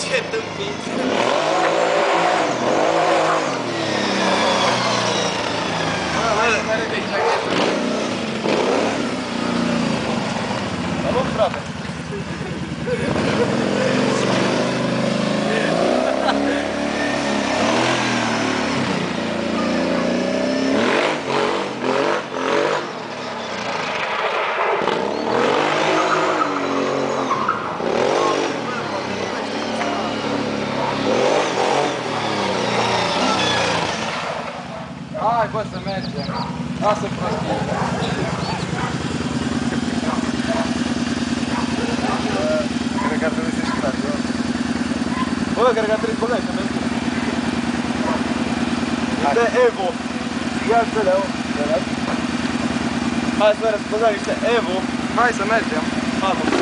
Ce tâmpit! Salut, frate! Hai, bă, să mergem. Lasă prostie. Cred că ar trebui să-și tragi, bă. Bă, cred că ar trebui să băgai, să mergem. Niște Evo. Ia țălea, mă. Hai să mergem să băgai niște Evo. Hai să mergem. Hai, mă.